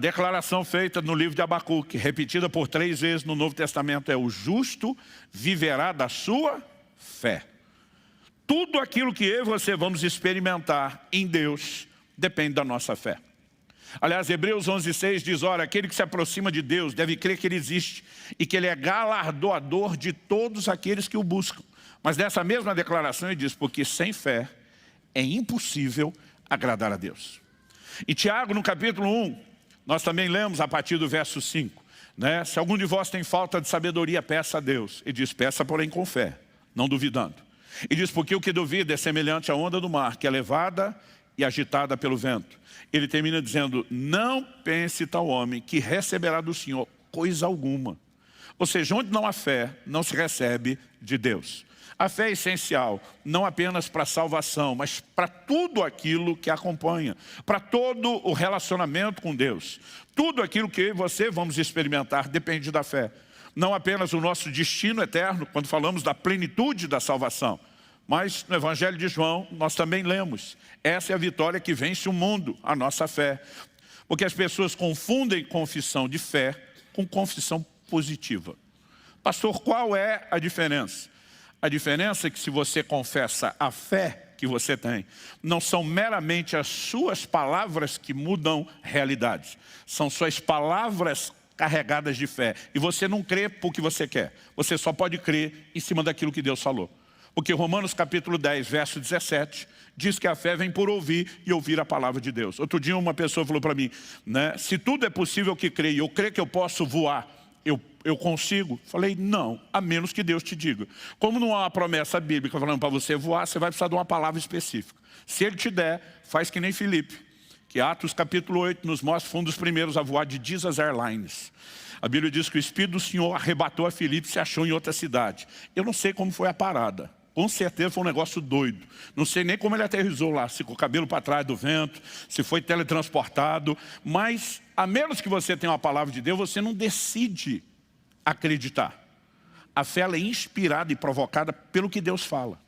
declaração feita no livro de Abacuque, repetida por 3 vezes no Novo Testamento, é: o justo viverá da sua fé. Tudo aquilo que eu e você vamos experimentar em Deus depende da nossa fé. Aliás, Hebreus 11:6 diz: ora, aquele que se aproxima de Deus deve crer que Ele existe e que Ele é galardoador de todos aqueles que o buscam. Mas nessa mesma declaração ele diz: porque sem fé é impossível agradar a Deus. Em Tiago, no capítulo 1, nós também lemos a partir do verso 5, né? Se algum de vós tem falta de sabedoria, peça a Deus. Ele diz: peça porém com fé, não duvidando. E diz: porque o que duvida é semelhante à onda do mar, que é levada e agitada pelo vento. Ele termina dizendo: não pense tal homem que receberá do Senhor coisa alguma. Ou seja, onde não há fé, não se recebe de Deus. A fé é essencial, não apenas para a salvação, mas para tudo aquilo que acompanha, para todo o relacionamento com Deus. Tudo aquilo que eu e você vamos experimentar depende da fé. Não apenas o nosso destino eterno, quando falamos da plenitude da salvação, mas no Evangelho de João nós também lemos: essa é a vitória que vence o mundo, a nossa fé. Porque as pessoas confundem confissão de fé com confissão positiva. Pastor, qual é a diferença? A diferença é que se você confessa a fé que você tem, não são meramente as suas palavras que mudam realidades. São suas palavras carregadas de fé. E você não crê porque você quer. Você só pode crer em cima daquilo que Deus falou. Porque Romanos capítulo 10, verso 17, diz que a fé vem por ouvir e ouvir a palavra de Deus. Outro dia uma pessoa falou para mim, né, se tudo é possível que creio, eu creio que eu posso voar, eu consigo? Falei: não, a menos que Deus te diga. Como não há uma promessa bíblica falando para você voar, você vai precisar de uma palavra específica. Se Ele te der, faz que nem Filipe, que Atos capítulo 8 nos mostra, foi um dos primeiros a voar de Jesus Airlines. A Bíblia diz que o Espírito do Senhor arrebatou a Filipe e se achou em outra cidade. Eu não sei como foi a parada. Com certeza foi um negócio doido. Não sei nem como ele aterrissou lá, se com o cabelo para trás do vento, se foi teletransportado. Mas, a menos que você tenha uma palavra de Deus, você não decide acreditar. A fé ela é inspirada e provocada pelo que Deus fala.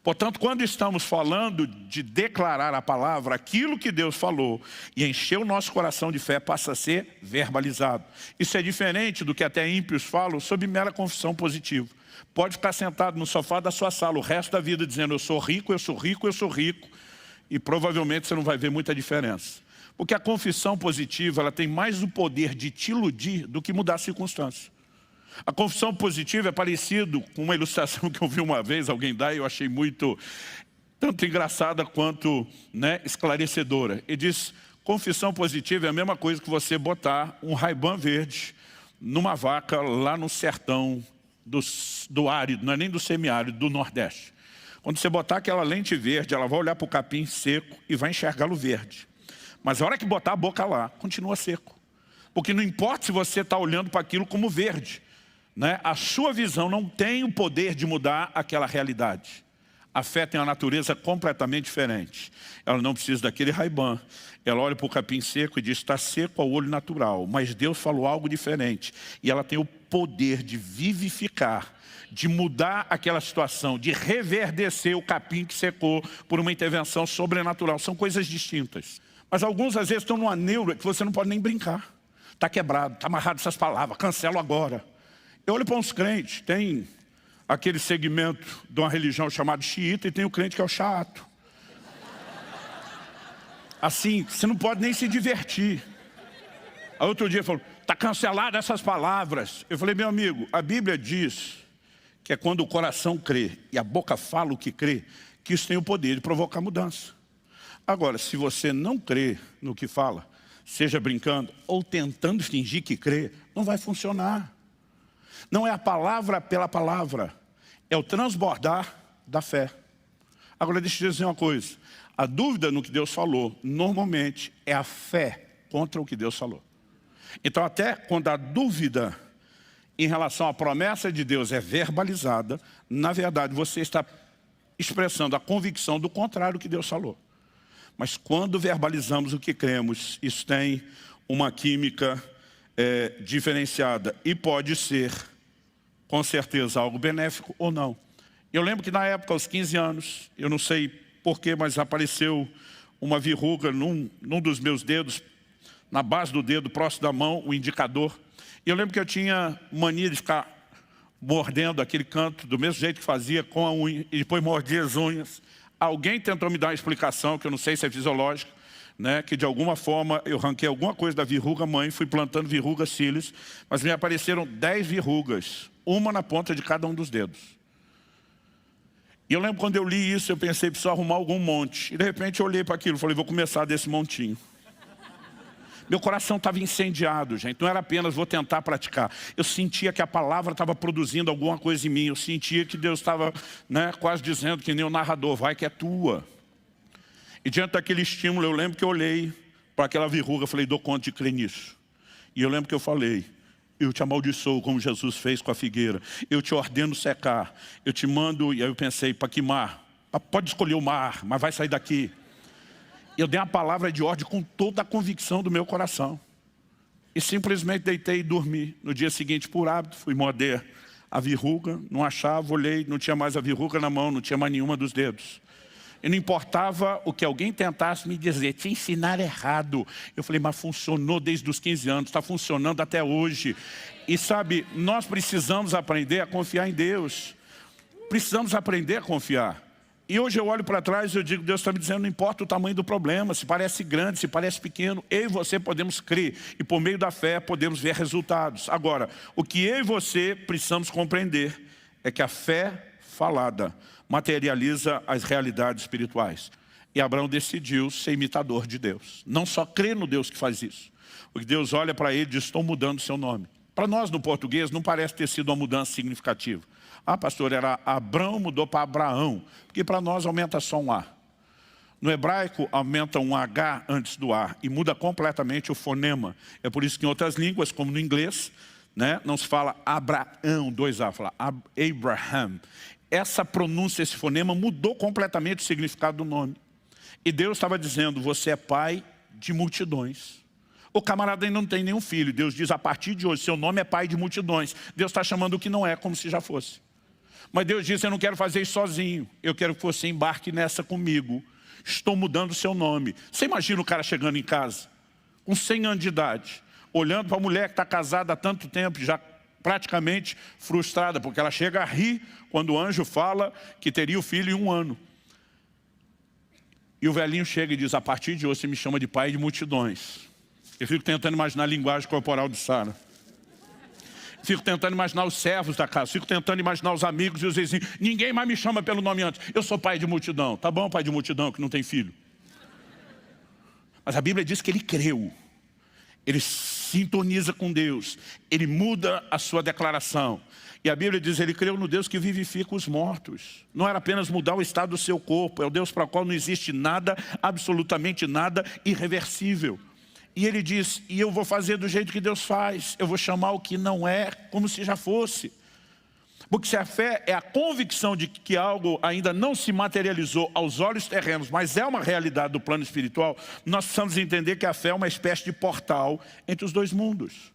Portanto, quando estamos falando de declarar a palavra, aquilo que Deus falou e encher o nosso coração de fé passa a ser verbalizado. Isso é diferente do que até ímpios falam sobre mera confissão positiva. Pode ficar sentado no sofá da sua sala o resto da vida dizendo: eu sou rico, eu sou rico, eu sou rico. E provavelmente você não vai ver muita diferença. Porque a confissão positiva ela tem mais o poder de te iludir do que mudar a circunstância. A confissão positiva é parecido com uma ilustração que eu vi uma vez alguém dar e eu achei muito, tanto engraçada quanto, né, esclarecedora. Ele diz: confissão positiva é a mesma coisa que você botar um Ray-Ban verde numa vaca lá no sertão do árido, não é nem do semiárido, do Nordeste. Quando você botar aquela lente verde, ela vai olhar para o capim seco e vai enxergá-lo verde. Mas a hora que botar a boca lá, continua seco. Porque não importa se você está olhando para aquilo como verde, né? A sua visão não tem o poder de mudar aquela realidade. A fé tem uma natureza completamente diferente. Ela não precisa daquele Ray-Ban. Ela olha para o capim seco e diz: está seco ao olho natural, mas Deus falou algo diferente. E ela tem o poder de vivificar, de mudar aquela situação, de reverdecer o capim que secou por uma intervenção sobrenatural. São coisas distintas. Mas alguns às vezes estão numa neura que você não pode nem brincar. Está quebrado, está amarrado essas palavras, cancelo agora. Eu olho para uns crentes, tem aquele segmento de uma religião chamada xiita e tem o crente que é o chato. Assim, você não pode nem se divertir. Aí outro dia falou: está cancelado essas palavras. Eu falei: meu amigo, a Bíblia diz que é quando o coração crê e a boca fala o que crê, que isso tem o poder de provocar mudança. Agora, se você não crê no que fala, seja brincando ou tentando fingir que crê, não vai funcionar. Não é a palavra pela palavra, é o transbordar da fé. Agora deixa eu dizer uma coisa: a dúvida no que Deus falou, normalmente, é a fé contra o que Deus falou. Então até quando a dúvida em relação à promessa de Deus é verbalizada, na verdade você está expressando a convicção do contrário do que Deus falou. Mas quando verbalizamos o que cremos, isso tem uma química diferenciada e pode ser, com certeza, algo benéfico ou não. Eu lembro que na época, aos 15 anos, eu não sei porquê, mas apareceu uma verruga num dos meus dedos, na base do dedo, próximo da mão, o indicador. E eu lembro que eu tinha mania de ficar mordendo aquele canto, do mesmo jeito que fazia com a unha, e depois mordia as unhas. Alguém tentou me dar uma explicação, que eu não sei se é fisiológica, né, que de alguma forma eu ranquei alguma coisa da verruga mãe, fui plantando verrugas, cílios, mas me apareceram 10 verrugas, uma na ponta de cada um dos dedos. E eu lembro quando eu li isso, eu pensei, preciso arrumar algum monte. E de repente eu olhei para aquilo, falei, vou começar desse montinho. Meu coração estava incendiado, gente. Não era apenas vou tentar praticar. Eu sentia que a palavra estava produzindo alguma coisa em mim. Eu sentia que Deus estava, né, quase dizendo que nem o narrador, vai que é tua. E diante daquele estímulo, eu lembro que eu olhei para aquela verruga, falei, dou conta de crer nisso. E eu lembro que eu falei, eu te amaldiçoo como Jesus fez com a figueira. Eu te ordeno secar. Eu te mando, e aí eu pensei, para que mar? Pode escolher o mar, mas vai sair daqui. Eu dei uma palavra de ordem com toda a convicção do meu coração. E simplesmente deitei e dormi. No dia seguinte, por hábito, fui morder a verruga, não achava, olhei, não tinha mais a verruga na mão, não tinha mais nenhuma dos dedos. E não importava o que alguém tentasse me dizer, te ensinar errado. Eu falei, mas funcionou desde os 15 anos, está funcionando até hoje. E sabe, nós precisamos aprender a confiar em Deus. Precisamos aprender a confiar. E hoje eu olho para trás e eu digo, Deus está me dizendo, não importa o tamanho do problema, se parece grande, se parece pequeno, eu e você podemos crer. E por meio da fé podemos ver resultados. Agora, o que eu e você precisamos compreender é que a fé falada materializa as realidades espirituais. E Abraão decidiu ser imitador de Deus. Não só crer no Deus que faz isso. Porque Deus olha para ele e diz, estou mudando o seu nome. Para nós no português não parece ter sido uma mudança significativa. Ah, pastor, era Abrão, mudou para Abraão. Porque para nós aumenta só um A. No hebraico aumenta um H antes do A e muda completamente o fonema. É por isso que em outras línguas, como no inglês, né, não se fala Abraão, 2A, fala Abraham. Essa pronúncia, esse fonema mudou completamente o significado do nome. E Deus estava dizendo, você é pai de multidões. O camarada ainda não tem nenhum filho. Deus diz, a partir de hoje, seu nome é pai de multidões. Deus está chamando o que não é, como se já fosse. Mas Deus diz, eu não quero fazer isso sozinho. Eu quero que você embarque nessa comigo. Estou mudando o seu nome. Você imagina o cara chegando em casa, com 100 anos de idade, olhando para a mulher que está casada há tanto tempo, já praticamente frustrada, porque ela chega a rir quando o anjo fala que teria o filho em 1 ano. E o velhinho chega e diz, a partir de hoje você me chama de pai de multidões. Eu fico tentando imaginar a linguagem corporal de Sara. Fico tentando imaginar os servos da casa, fico tentando imaginar os amigos e os vizinhos. Ninguém mais me chama pelo nome antes. Eu sou pai de multidão. Tá bom, pai de multidão, que não tem filho. Mas a Bíblia diz que ele creu. Ele sintoniza com Deus. Ele muda a sua declaração. E a Bíblia diz, ele creu no Deus que vivifica os mortos. Não era apenas mudar o estado do seu corpo. É o Deus para o qual não existe nada, absolutamente nada, irreversível. E ele diz, e eu vou fazer do jeito que Deus faz. Eu vou chamar o que não é como se já fosse. Porque se a fé é a convicção de que algo ainda não se materializou aos olhos terrenos, mas é uma realidade do plano espiritual, nós precisamos entender que a fé é uma espécie de portal entre os dois mundos.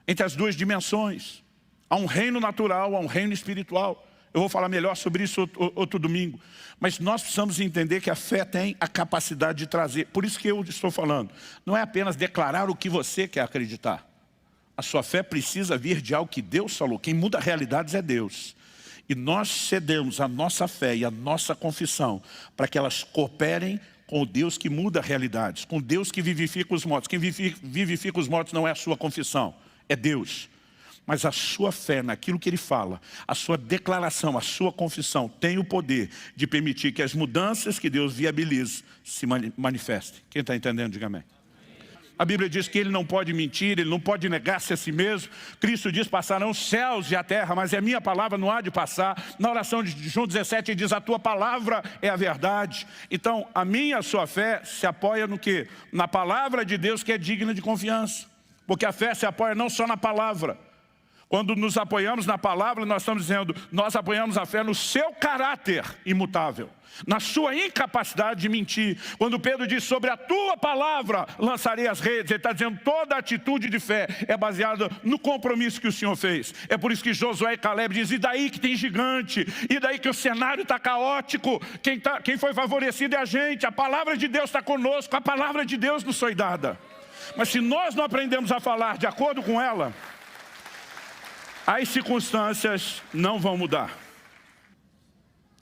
Entre as duas dimensões. Há um reino natural, há um reino espiritual. Eu vou falar melhor sobre isso outro domingo. Mas nós precisamos entender que a fé tem a capacidade de trazer. Por isso que eu estou falando. Não é apenas declarar o que você quer acreditar. A sua fé precisa vir de algo que Deus falou. Quem muda realidades é Deus. E nós cedemos a nossa fé e a nossa confissão para que elas cooperem com o Deus que muda realidades. Com Deus que vivifica os mortos. Quem vivifica os mortos não é a sua confissão. É Deus. Mas a sua fé naquilo que Ele fala, a sua declaração, a sua confissão tem o poder de permitir que as mudanças que Deus viabiliza se manifestem. Quem está entendendo, diga amém. A Bíblia diz que Ele não pode mentir, Ele não pode negar-se a si mesmo. Cristo diz, passarão os céus e a terra, mas a minha palavra não há de passar. Na oração de João 17 ele diz, a tua palavra é a verdade. Então, a minha e a sua fé se apoia no quê? Na palavra de Deus, que é digna de confiança. Porque a fé se apoia não só na palavra. Quando nos apoiamos na palavra, nós estamos dizendo, nós apoiamos a fé no seu caráter imutável, na sua incapacidade de mentir. Quando Pedro diz, sobre a tua palavra lançarei as redes, ele está dizendo, toda atitude de fé é baseada no compromisso que o Senhor fez. É por isso que Josué e Caleb dizem, e daí que tem gigante, e daí que o cenário está caótico, quem foi favorecido é a gente, a palavra de Deus está conosco, a palavra de Deus nos foi dada. Mas se nós não aprendemos a falar de acordo com ela, as circunstâncias não vão mudar.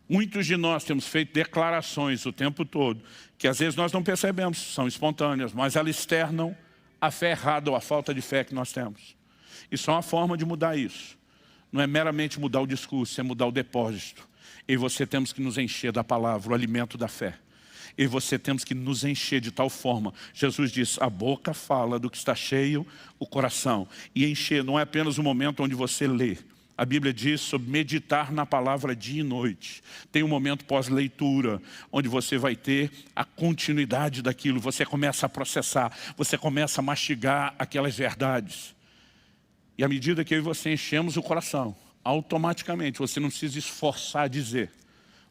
Muitos de nós temos feito declarações o tempo todo, que às vezes nós não percebemos, são espontâneas, mas elas externam a fé errada ou a falta de fé que nós temos. E só uma forma de mudar isso. Não é meramente mudar o discurso, é mudar o depósito. E você temos que nos encher da palavra, o alimento da fé. E você temos que nos encher de tal forma. Jesus diz, a boca fala do que está cheio o coração. E encher não é apenas o momento onde você lê. A Bíblia diz sobre meditar na palavra dia e noite. Tem um momento pós-leitura, onde você vai ter a continuidade daquilo. Você começa a processar, você começa a mastigar aquelas verdades. E à medida que eu e você enchemos o coração, automaticamente, você não precisa esforçar a dizer.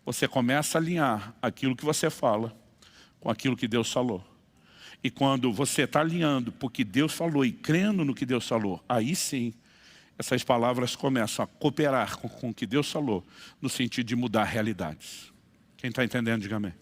Você começa a alinhar aquilo que você fala com aquilo que Deus falou. E quando você está alinhando porque Deus falou e crendo no que Deus falou, aí sim, essas palavras começam a cooperar com o que Deus falou, no sentido de mudar realidades. Quem está entendendo, diga amém.